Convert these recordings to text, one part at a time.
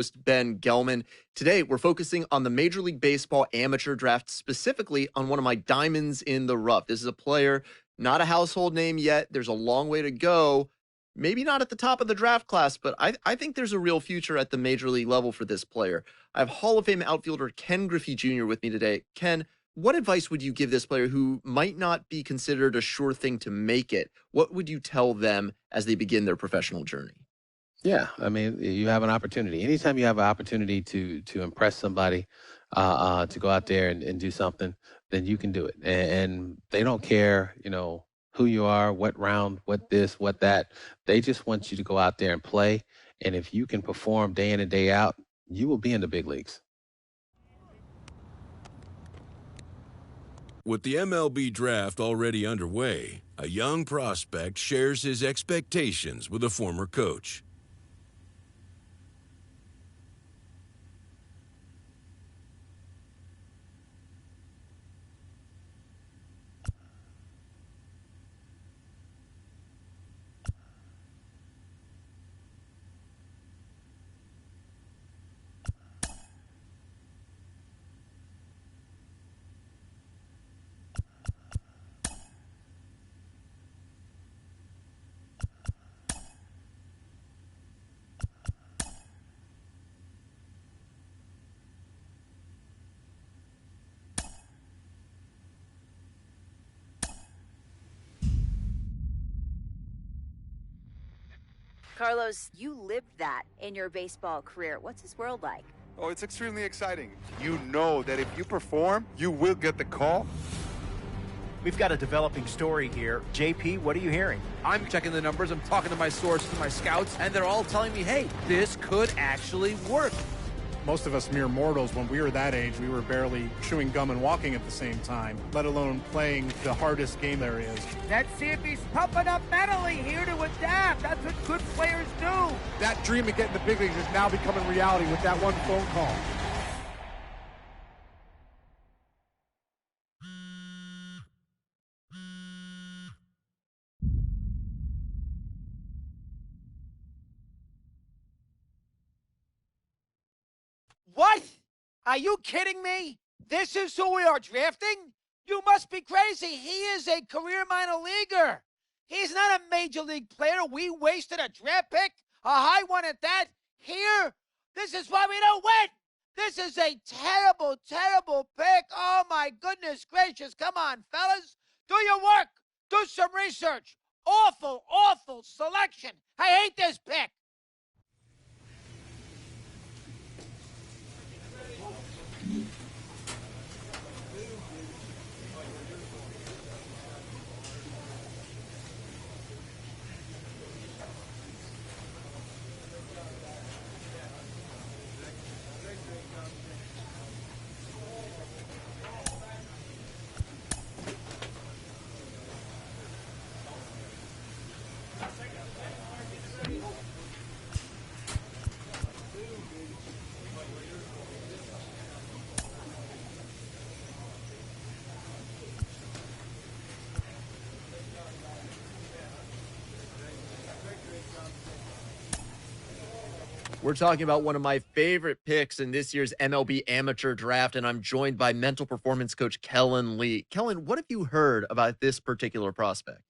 Ben Gelman. Today, we're focusing on the Major League Baseball amateur draft, specifically on one of my diamonds in the rough. This is a player, not a household name yet. There's a long way to go. Maybe not at the top of the draft class, but I think there's a real future at the major league level for this player. I have Hall of Fame outfielder Ken Griffey Jr. with me today. Ken, what advice would you give this player who might not be considered a sure thing to make it? What would you tell them as they begin their professional journey? Yeah, I mean, you have an opportunity. Anytime you have an opportunity to impress somebody, to go out there and do something, then you can do it. And they don't care, who you are, what round, what this, what that. They just want you to go out there and play. And if you can perform day in and day out, you will be in the big leagues. With the MLB draft already underway, a young prospect shares his expectations with a former coach. Carlos, you lived that in your baseball career. What's this world like? Oh, it's extremely exciting. You know that if you perform, you will get the call. We've got a developing story here. JP, what are you hearing? I'm checking the numbers, I'm talking to my sources, my scouts, and they're all telling me, hey, this could actually work. Most of us mere mortals, when we were that age, we were barely chewing gum and walking at the same time, let alone playing the hardest game there is. Let's see if he's pumping up mentally here to adapt. That's what good players do. That dream of getting the big leagues is now becoming reality with that one phone call. What? Are you kidding me? This is who we are drafting? You must be crazy. He is a career minor leaguer. He's not a major league player. We wasted a draft pick, a high one at that. Here, this is why we don't win. This is a terrible, terrible pick. Oh, my goodness gracious. Come on, fellas. Do your work. Do some research. Awful, awful selection. I hate this pick. We're talking about one of my favorite picks in this year's MLB amateur draft, and I'm joined by mental performance coach Kellen Lee. Kellen, what have you heard about this particular prospect?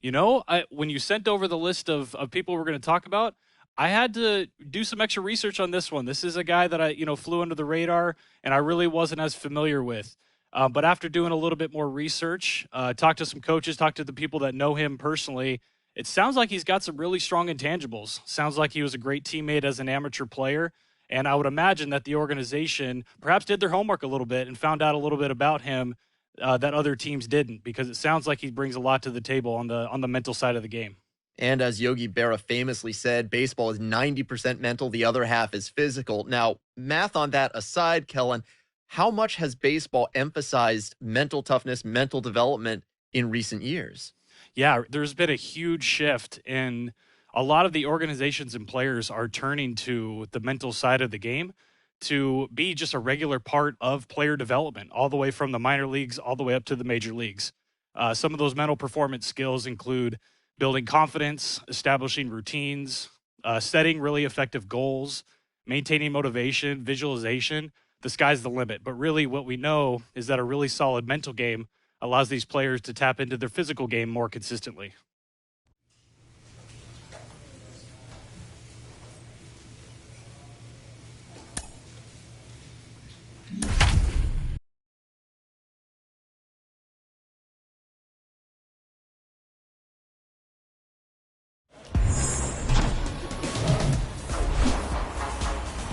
When you sent over the list of people we're going to talk about, I had to do some extra research on this one. This is a guy that I flew under the radar, and I really wasn't as familiar with. But after doing a little bit more research, talked to some coaches, talked to the people that know him personally, it sounds like he's got some really strong intangibles. Sounds like he was a great teammate as an amateur player. And I would imagine that the organization perhaps did their homework a little bit and found out a little bit about him that other teams didn't, because it sounds like he brings a lot to the table on the mental side of the game. And as Yogi Berra famously said, baseball is 90% mental, the other half is physical. Now, math on that aside, Kellen, how much has baseball emphasized mental toughness, mental development in recent years? Yeah, there's been a huge shift in a lot of the organizations and players are turning to the mental side of the game to be just a regular part of player development, all the way from the minor leagues all the way up to the major leagues. Some of those mental performance skills include building confidence, establishing routines, setting really effective goals, maintaining motivation, visualization, the sky's the limit. But really what we know is that a really solid mental game allows these players to tap into their physical game more consistently.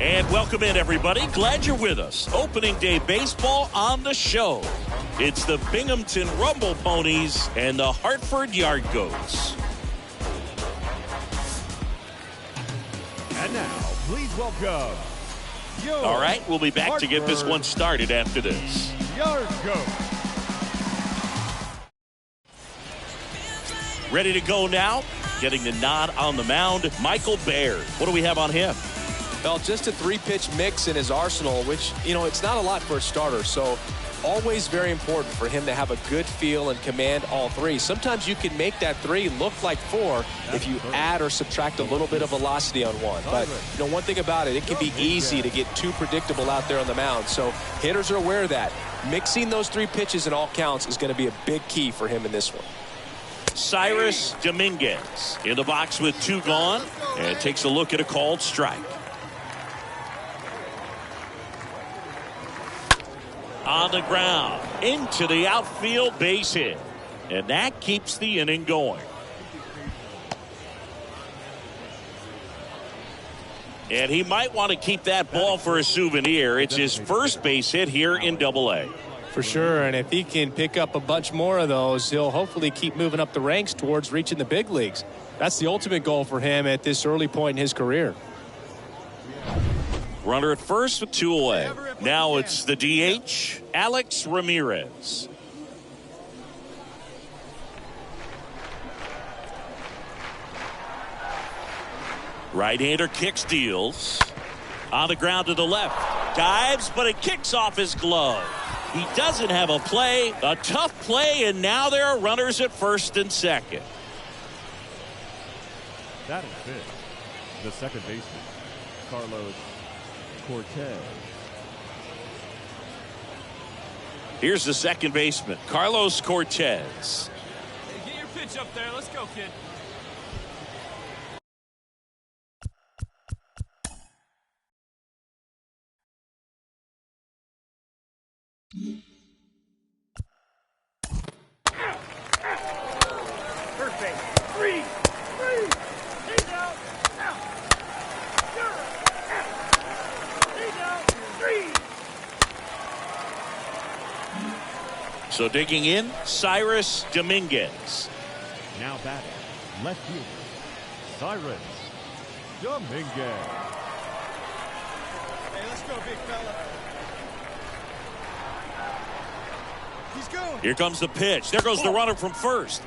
And welcome in, everybody. Glad you're with us. Opening day baseball on the show. It's the Binghamton Rumble Ponies and the Hartford Yard Goats. And now, please welcome your All right, we'll be back to get this one started after this. Yard Goats. Ready to go now. Getting the nod on the mound, Michael Baird. What do we have on him? Well, just a 3-pitch mix in his arsenal, which, it's not a lot for a starter. So always very important for him to have a good feel and command all three. Sometimes you can make that 3 look like 4 if you add or subtract a little bit of velocity on one. But, one thing about it, it can be easy to get too predictable out there on the mound. So hitters are aware of that. Mixing those 3 pitches in all counts is going to be a big key for him in this one. Cyrus Dominguez in the box with 2 gone and takes a look at a called strike. On the ground, into the outfield, base hit. And that keeps the inning going. And he might want to keep that ball for a souvenir. It's his first base hit here in Double-A. For sure, and if he can pick up a bunch more of those, he'll hopefully keep moving up the ranks towards reaching the big leagues. That's the ultimate goal for him at this early point in his career. Runner at first with 2 away. Now it's the DH, Alex Ramirez. Right-hander kicks, deals. On the ground to the left. Dives, but it kicks off his glove. He doesn't have a play. A tough play, and now there are runners at first and second. That is it. The second baseman, Carlos Cortez. Here's the second baseman, Carlos Cortez. Hey, get your pitch up there. Let's go, kid. Perfect. 3. He's out. He's out. 3. So digging in, Cyrus Dominguez. Now batting, left fielder, Cyrus Dominguez. Hey, let's go, big fella. He's going. Here comes the pitch. There goes the runner from first.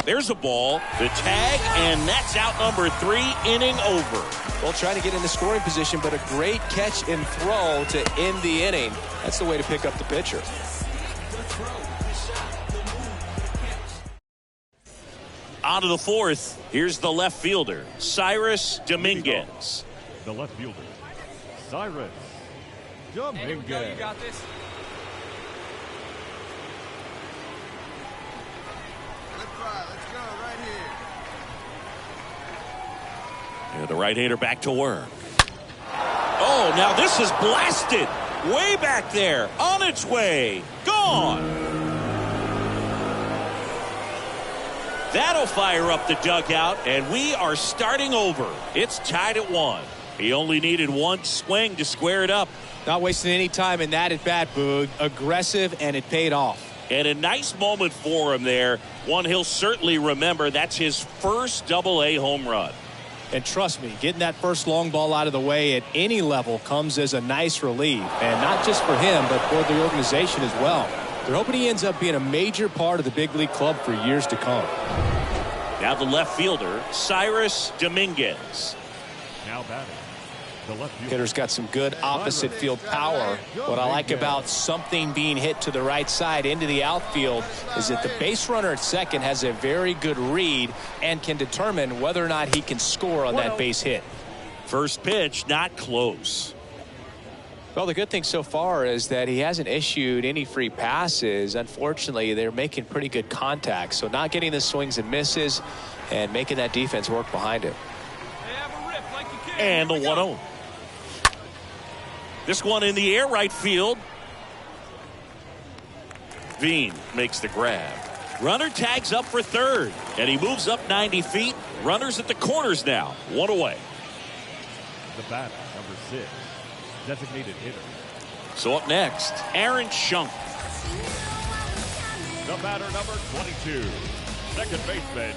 There's a ball, the tag, and that's out number 3, inning over. Well, trying to get in the scoring position, but a great catch and throw to end the inning. That's the way to pick up the pitcher. On to the fourth. Here's the left fielder, Cyrus Dominguez. The left fielder, Cyrus Dominguez. Here we go. You got this. Let's go right here. And the right-hander back to work. Oh, now this is blasted. Way back there. On its way. Gone. That'll fire up the dugout, and we are starting over. It's tied at 1. He only needed one swing to square it up. Not wasting any time in that at bat, Boog. Aggressive, and it paid off. And a nice moment for him there. One he'll certainly remember. That's his first Double-A home run. And trust me, getting that first long ball out of the way at any level comes as a nice relief. And not just for him, but for the organization as well. They're hoping he ends up being a major part of the big league club for years to come. Now the left fielder, Cyrus Dominguez. Now batting, the left fielder. Hitter's got some good opposite field power. What I like about something being hit to the right side into the outfield is that the base runner at second has a very good read and can determine whether or not he can score on that base hit. First pitch, not close. Well, the good thing so far is that he hasn't issued any free passes. Unfortunately, they're making pretty good contact. So not getting the swings and misses and making that defense work behind him. And the 1-0. This one in the air, right field. Veen makes the grab. Runner tags up for third, and he moves up 90 feet. Runners at the corners now. One away. The batter, number 6, designated hitter. So up next, Aaron Shunk. The batter, number 22, second baseman,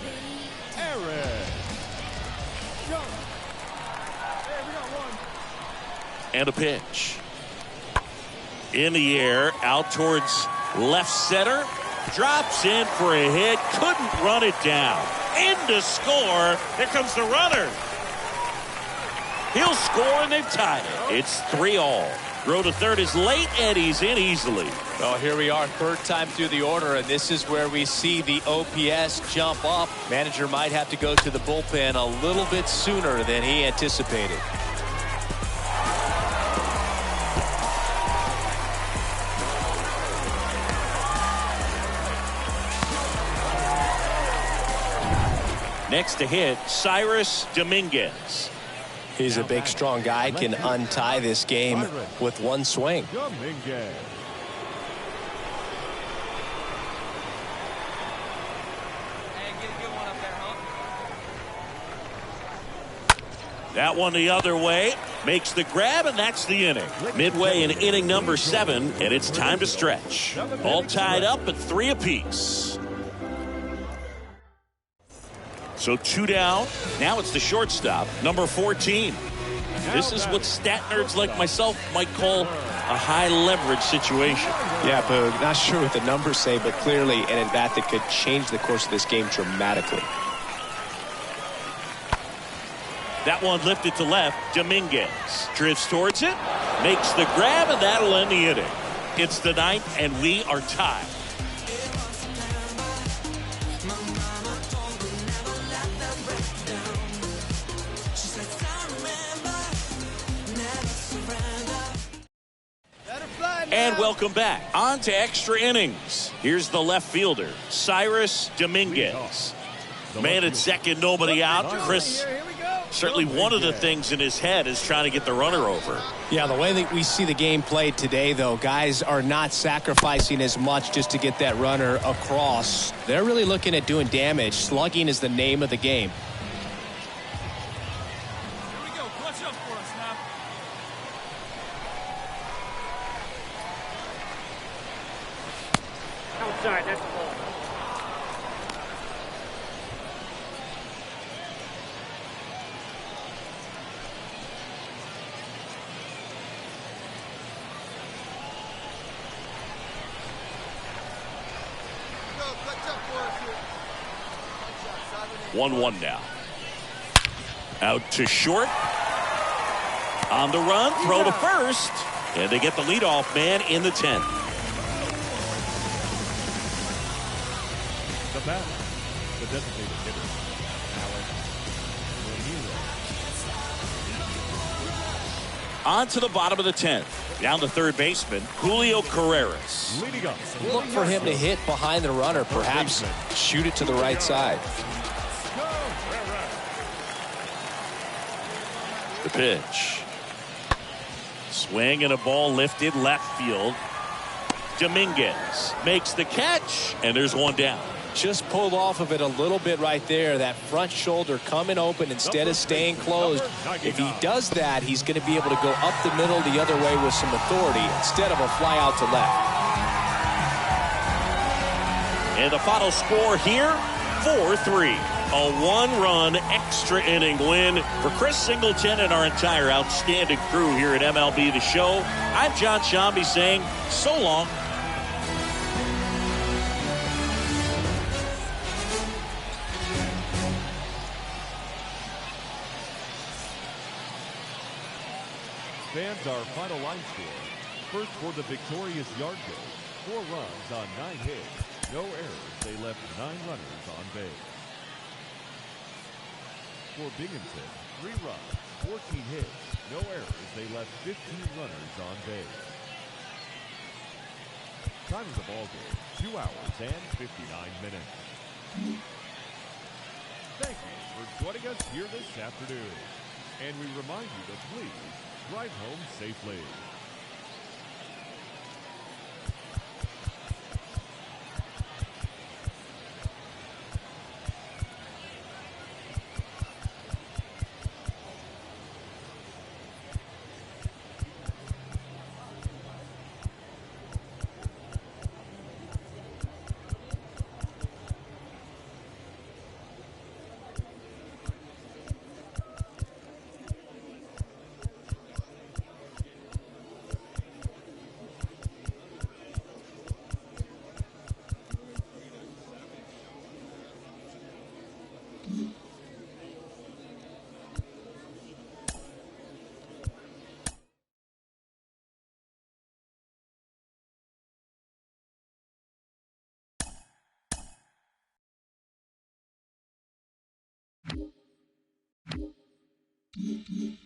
Aaron Shunk. Hey, we got one. And a pitch. In the air, out towards left center. Drops in for a hit. Couldn't run it down. In to score. Here comes the runner. He'll score, and they've tied it. It's 3-all. Throw to third is late, and he's in easily. Well, here we are, third time through the order, and this is where we see the OPS jump up. Manager might have to go to the bullpen a little bit sooner than he anticipated. Next to hit, Cyrus Dominguez. He's a big, strong guy, can untie this game with one swing. Dominguez. That one the other way. Makes the grab, and that's the inning. Midway in inning number 7, and it's time to stretch. All tied up at 3 apiece. So 2 down. Now it's the shortstop, number 14. This is what stat nerds like myself might call a high leverage situation. Yeah, Boog, not sure what the numbers say, but clearly an at-bat that could change the course of this game dramatically. That one lifted to left. Dominguez drifts towards it, makes the grab, and that'll end the inning. It's the 9th, and we are tied. And welcome back. On to extra innings. Here's the left fielder, Cyrus Dominguez. Man at second, nobody out. Chris, certainly one of the things in his head is trying to get the runner over. Yeah, the way that we see the game played today, though, guys are not sacrificing as much just to get that runner across. They're really looking at doing damage. Slugging is the name of the game. Here we go. Clutch up for us now. Outside, that's the ball. Go, clutch up for us here. 1-1 now. Out to short. On the run, throw to first. And they get the leadoff man in the 10th. The batter, the designated hitter, Alex Ramirez. On to the bottom of the 10th. Down to third baseman, Julio Cortez. Leading up. Look for him to hit behind the runner, perhaps shoot it to the right side. The pitch. Swing and a ball lifted left field. Dominguez makes the catch, and there's one down. Just pulled off of it a little bit right there. That front shoulder coming open instead of staying closed. If he does that, he's going to be able to go up the middle the other way with some authority instead of a fly out to left. And the final score here, 4-3. A one-run extra inning win for Chris Singleton and our entire outstanding crew here at MLB The Show. I'm John Shambi saying so long. Fans, our final line score. First for the victorious yard goal. 4 runs on 9 hits. No errors. They left 9 runners on base. For Binghamton, 3 runs, 14 hits, no errors. They left 15 runners on base. Time of the ball game, 2 hours and 59 minutes. Thank you for joining us here this afternoon. And we remind you to please drive home safely. Mm-hmm.